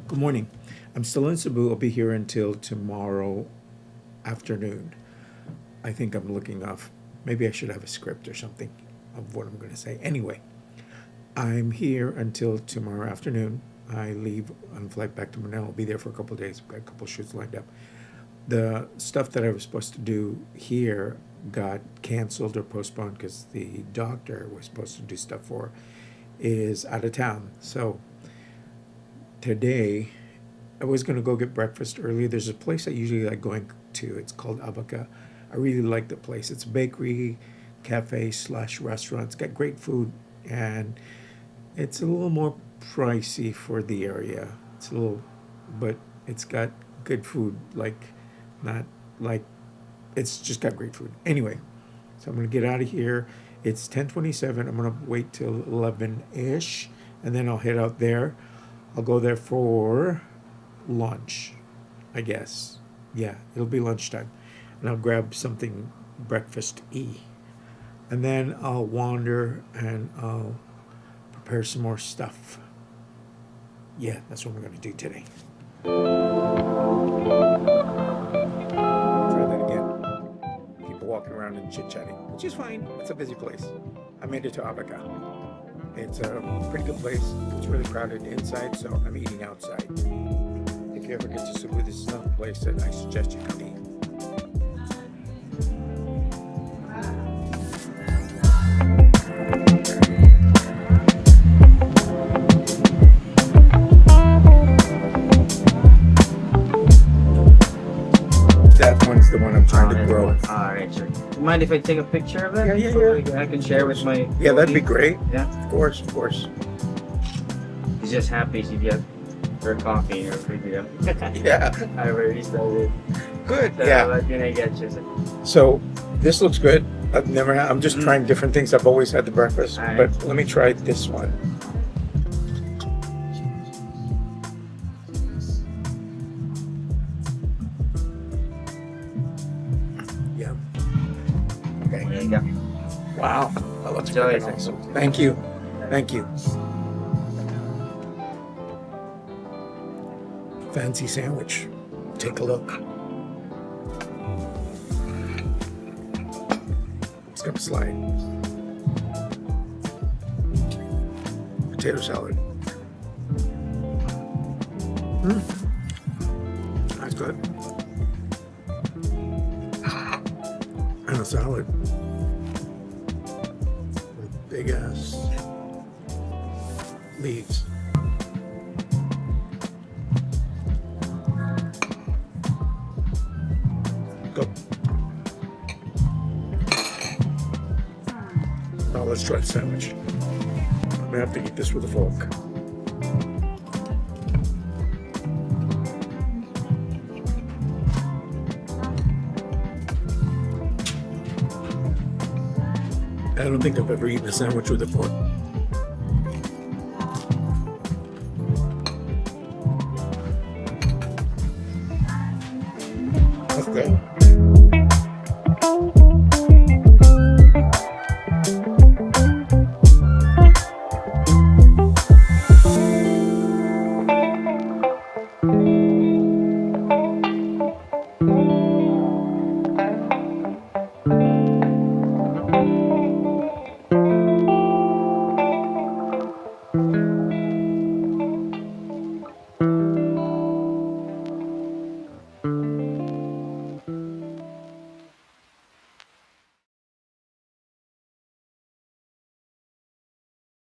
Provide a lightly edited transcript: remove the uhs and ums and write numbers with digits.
Good morning. I'm still in Cebu. I'll be here until tomorrow afternoon. I think I'm looking off. Maybe I should have a script or something of what I'm going to say. Anyway, I'm here until tomorrow afternoon. I leave on flight back to Manila. I'll be there for a couple of days. I've got a couple of shoots lined up. The stuff that I was supposed to do here got canceled or postponed because the doctor was supposed to do stuff for is out of town. So today I was going to go get breakfast early. There's a place I usually like going to. It's called Abaca. I really like the place. It's a bakery, cafe / restaurant. It's got great food and it's a little more pricey for the area. It's a little, but it's got good food. Not like, it's just got great food. Anyway, so I'm going to get out of here. It's 10:27. I'm going to wait till 11-ish and then I'll head out there. I'll go there for lunch, I guess. Yeah, it'll be lunchtime. And I'll grab something breakfast-y. And then I'll wander and I'll prepare some more stuff. Yeah, that's what I'm going to do today. Try that again. People walking around and chit-chatting, which is fine. It's a busy place. I made it to Abaca. It's a pretty good place. It's really crowded inside, so I'm eating outside. If you ever get to Cebu, this is another place that I suggest you come eat. That one's the one I'm trying to grow. Alright, sure. Mind if I take a picture of it? Yeah. I can share with my... Yeah, that'd be great. Yeah. Of course. He's just happy to get her coffee or video. Yeah. I already started. Good. So Yeah. what can I get you? So this looks good. I'm just trying different things. I've always had the breakfast, All right. but let me try this one. Yeah. Okay. There you go. Wow. That looks Enjoy freaking it. awesome. Thank you. Fancy sandwich. Take a look. It's got a slide. Potato salad. That's good. And a salad. With big ass leaves. Go. Now let's try the sandwich. I'm gonna have to eat this with a fork. I don't think I've ever eaten a sandwich with a fork. That's good.